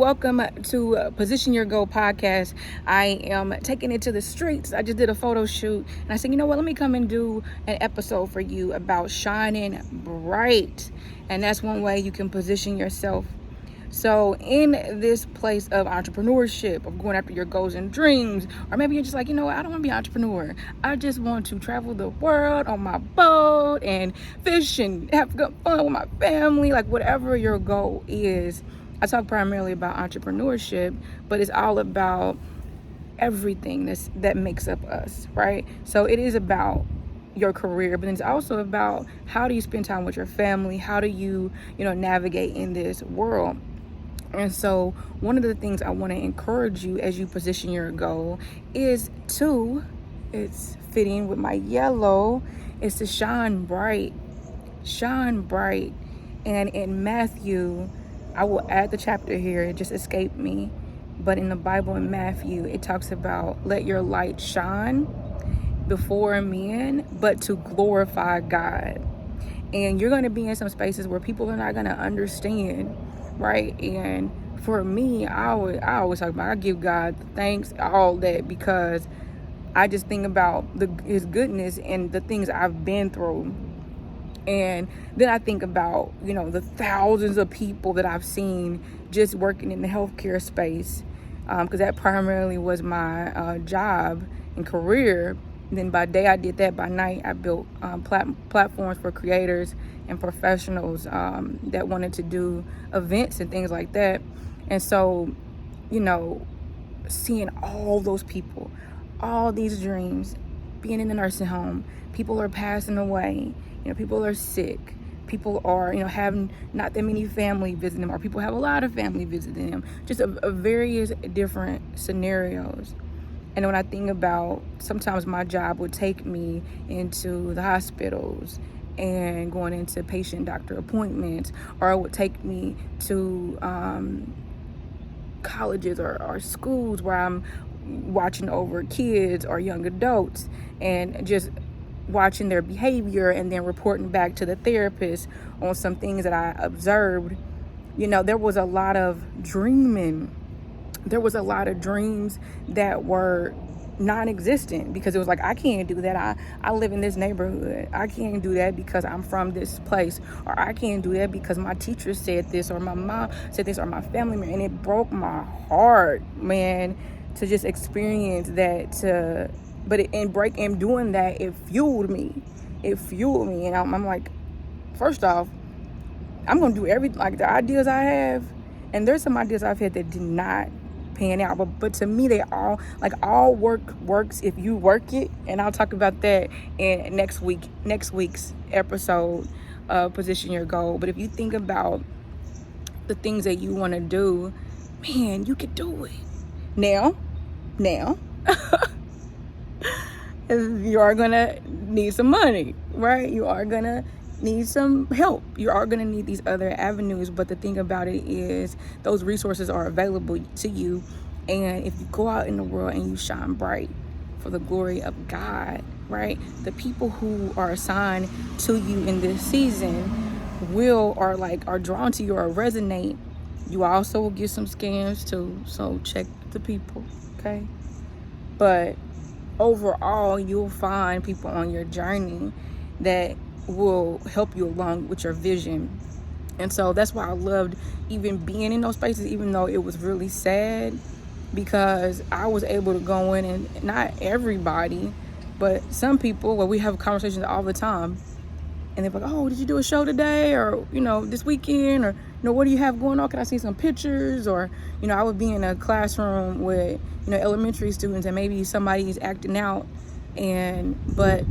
Welcome to Position Your Goal podcast. I am taking it to the streets. I just did a photo shoot and I said, you know what, let me come and do an episode for you about shining bright. And that's one way you can position yourself. So in this place of entrepreneurship, of going after your goals and dreams, or maybe you're just like, you know what, I don't want to be an entrepreneur. I just want to travel the world on my boat and fish and have good fun with my family, like whatever your goal is. I talk primarily about entrepreneurship, but it's all about everything that makes up us, right? So it is about your career, but it's also about how do you spend time with your family? How do you navigate in this world? And so one of the things I want to encourage you as you position your goal is it's fitting with my yellow, is to shine bright. Shine bright. And in Matthew, I will add the chapter here, it just escaped me. But in the Bible in Matthew, it talks about let your light shine before men, but to glorify God. And you're going to be in some spaces where people are not going to understand, right? And for me, I always talk about, I give God thanks, all that, because I just think about his goodness and the things I've been through. And then I think about, the thousands of people that I've seen just working in the healthcare space, because that primarily was my job and career. And then by day I did that. By night I built platforms for creators and professionals that wanted to do events and things like that. And so, seeing all those people, all these dreams, being in the nursing home, people are passing away. People are sick. People are, having not that many family visiting them, or people have a lot of family visiting them. Just a various different scenarios. And when I think about, sometimes my job would take me into the hospitals and going into patient-doctor appointments, or it would take me to colleges or schools where I'm watching over kids or young adults and just watching their behavior and then reporting back to the therapist on some things that I observed. There was a lot of dreaming. There was a lot of dreams that were non-existent because it was like, I can't do that. I live in this neighborhood. I can't do that because I'm from this place, or I can't do that because my teacher said this, or my mom said this, or my family member. And it broke my heart, man, to just experience that. And doing that, it fueled me. And I'm like, first off, I'm gonna do the ideas I have, and there's some ideas I've had that did not pan out, but to me they all work works if you work it. And I'll talk about that in next week's episode of Position Your Goal. But if you think about the things that you want to do, man, you could do it now. You are gonna need some money, right? You are gonna need some help. You are gonna need these other avenues. But the thing about it is, those resources are available to you. And if you go out in the world and you shine bright for the glory of God, right? The people who are assigned to you in this season are drawn to you or resonate. You also will get some scams too, so check the people, okay? But overall, you'll find people on your journey that will help you along with your vision. And so that's why I loved even being in those spaces, even though it was really sad, because I was able to go in, and not everybody, but some people, we have conversations all the time, and they're like, oh, did you do a show today, or this weekend, or what do you have going on, can I see some pictures? Or I would be in a classroom with elementary students, and maybe somebody's acting out, but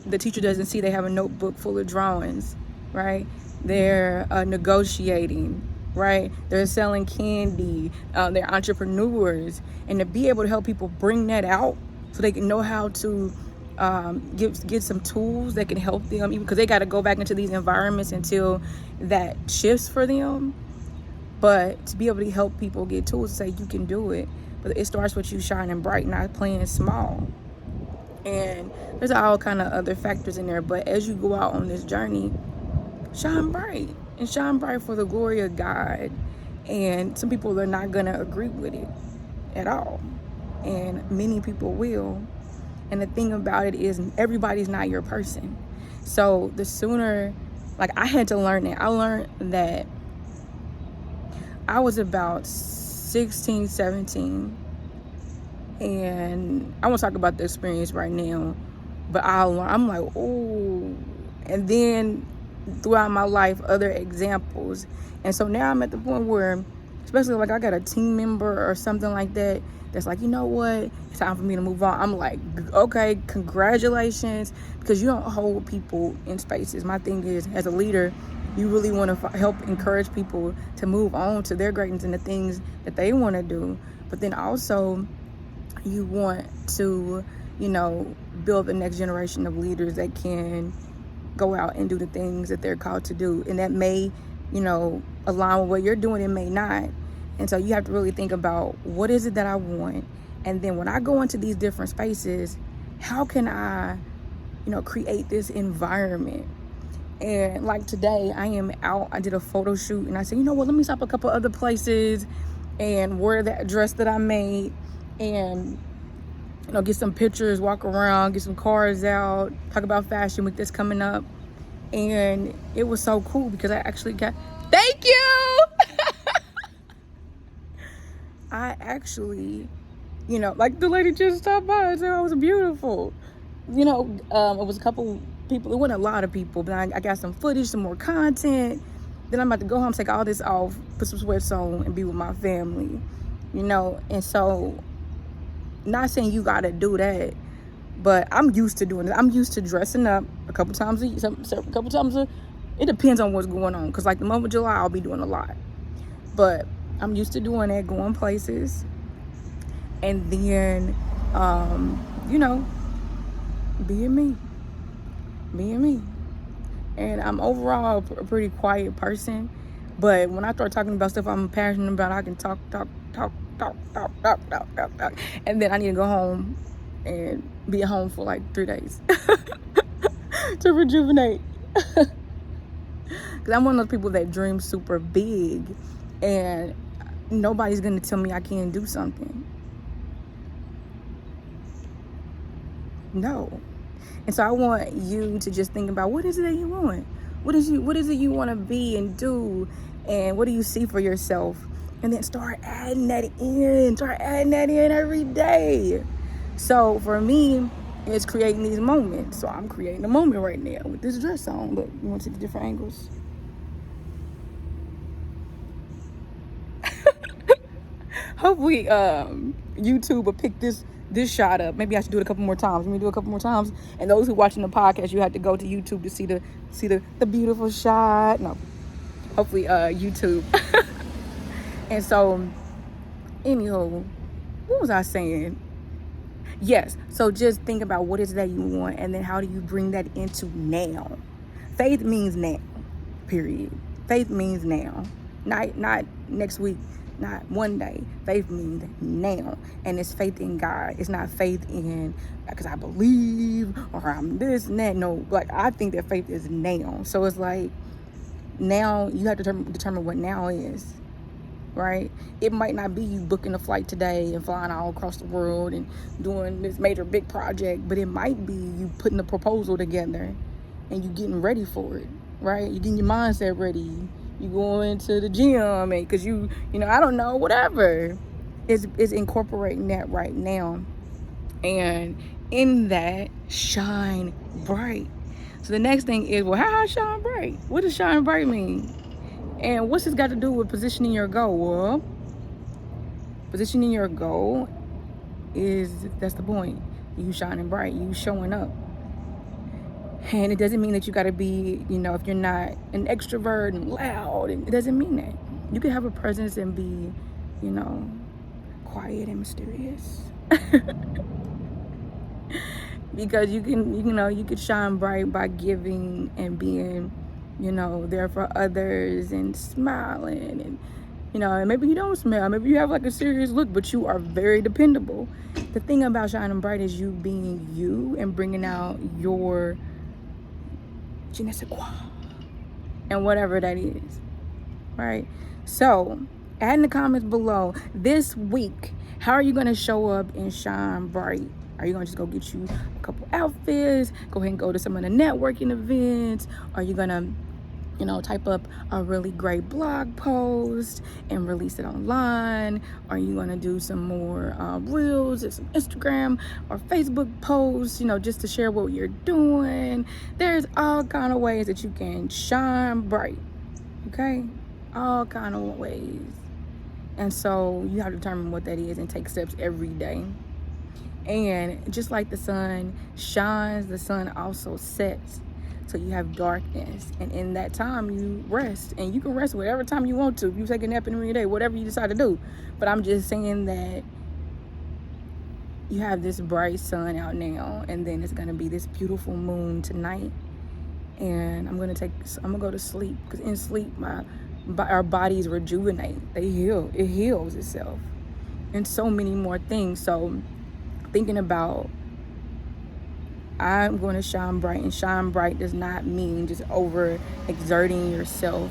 the teacher doesn't see they have a notebook full of drawings, right? They're negotiating, right? They're selling candy, they're entrepreneurs. And to be able to help people bring that out so they can know how to get some tools that can help them, even because they got to go back into these environments until that shifts for them. But to be able to help people get tools to say you can do it, but it starts with you shining bright, not playing small. And there's all kind of other factors in there. But as you go out on this journey, shine bright, and shine bright for the glory of God. And some people are not going to agree with it at all. And many people will. And the thing about it is everybody's not your person. So the sooner, like I had to learn it. I learned that I was about 16, 17. And I won't talk about the experience right now. But I'm like, oh. And then throughout my life, other examples. And so now I'm at the point where, especially like I got a team member or something like that, that's like, you know what, it's time for me to move on. I'm like, okay, congratulations, because you don't hold people in spaces. My thing is, as a leader, you really want to help encourage people to move on to their greatness and the things that they want to do. But then also, you want to, build the next generation of leaders that can go out and do the things that they're called to do. And that may, align with what you're doing, it may not. And so you have to really think about, what is it that I want? And then when I go into these different spaces, how can I, create this environment? And like today, I am out, I did a photo shoot, and I said, let me stop a couple other places and wear that dress that I made and, get some pictures, walk around, get some cars out, talk about Fashion Week that's coming up. And it was so cool because I actually thank you! I actually, like the lady just stopped by and said I was beautiful. It was a couple people, it wasn't a lot of people, but I got some footage, some more content. Then I'm about to go home, take all this off, put some sweats on, and be with my family, And so, not saying you gotta do that, but I'm used to doing it. I'm used to dressing up a couple times a year. It depends on what's going on. Because like the month of July, I'll be doing a lot. But I'm used to doing that, going places. And then, being me. Being me. And I'm overall a pretty quiet person. But when I start talking about stuff I'm passionate about, I can talk. And then I need to go home and be at home for like 3 days to rejuvenate. Because I'm one of those people that dream super big, and nobody's going to tell me I can't do something. No. And so I want you to just think about, what is it that you want? What is it you want to be and do? And what do you see for yourself? And then start adding that in every day. So for me, it's creating these moments. So I'm creating a moment right now with this dress on. Look, you want to see the different angles? Hopefully, YouTube will pick this shot up. Maybe I should do it a couple more times. Let me do it a couple more times. And those who watching the podcast, you have to go to YouTube to see the beautiful shot. No, hopefully, YouTube. And so, anywho, what was I saying? Yes, so just think about what is that you want, and then how do you bring that into now? Faith means now, period. Faith means now, not next week, not one day. Faith means now, and it's faith in God. It's not faith in because I believe or I'm this and that. No, like I think that faith is now. So it's like now you have to determine what now is. Right? It might not be you booking a flight today and flying all across the world and doing this major big project, but it might be you putting a proposal together and you getting ready for it, right? You getting your mindset ready. You going to the gym because you I don't know, whatever. Is incorporating that right now. And in that, shine bright. So the next thing is, well, how I shine bright? What does shine bright mean? And what's this got to do with positioning your goal? Well, positioning your goal that's the point. You shining bright, you showing up. And it doesn't mean that you got to be, if you're not an extrovert and loud, it doesn't mean that. You can have a presence and be, quiet and mysterious. Because you could shine bright by giving and being there for others and smiling and maybe you don't smile, maybe you have like a serious look, but you are very dependable. The thing about shining bright is you being you and bringing out your je ne sais quoi and whatever that is, right? So Add in the comments below this week, how are you going to show up and shine bright? Are you going to just go get you a couple outfits, go ahead and go to some of the networking events? Are you going to type up a really great blog post and release it online? Are you gonna do some more reels and some Instagram or Facebook posts, just to share what you're doing? There's all kind of ways that you can shine bright, okay? All kind of ways. And so you have to determine what that is and take steps every day. And just like the sun shines, the sun also sets. So you have darkness, and in that time you rest, and you can rest whatever time you want to. If you take a nap in the middle of the day, whatever you decide to do. But I'm just saying that you have this bright sun out now, and then it's gonna be this beautiful moon tonight. And I'm gonna go to sleep, because in sleep our bodies rejuvenate. They heal. It heals itself, and so many more things. So thinking about, I'm going to shine bright, and shine bright does not mean just over exerting yourself.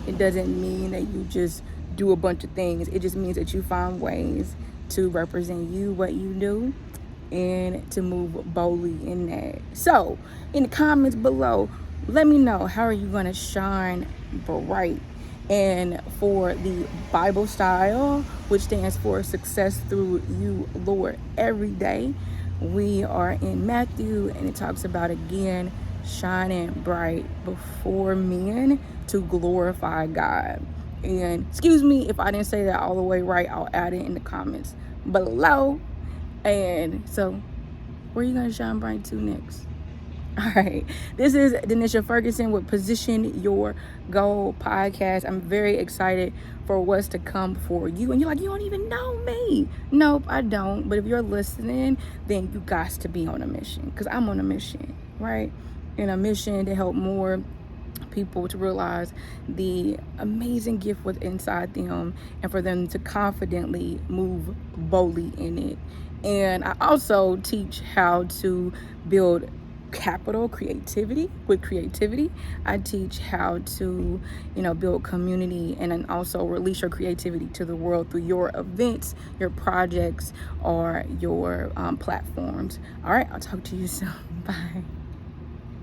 It doesn't mean that you just do a bunch of things. It just means that you find ways to represent you, what you do, and to move boldly in that. So in the comments below, let me know, how are you going to shine bright? And for the Bible style, which stands for success through you, Lord, every day, we are in Matthew, and it talks about, again, shining bright before men to glorify God. And excuse me if I didn't say that all the way right. I'll add it in the comments below. And so, where are you going to shine bright to next? All right, this is Denisha Ferguson with Position Your Goal podcast. I'm very excited for what's to come for you. And you're like, you don't even know me. Nope, I don't. But if you're listening, then you got to be on a mission, because I'm on a mission, right? And a mission to help more people to realize the amazing gift within inside them, and for them to confidently move boldly in it. And I also teach how to build capital creativity with creativity. I teach how to build community, and then also release your creativity to the world through your events, your projects, or your platforms. All right, I'll talk to you soon. Bye.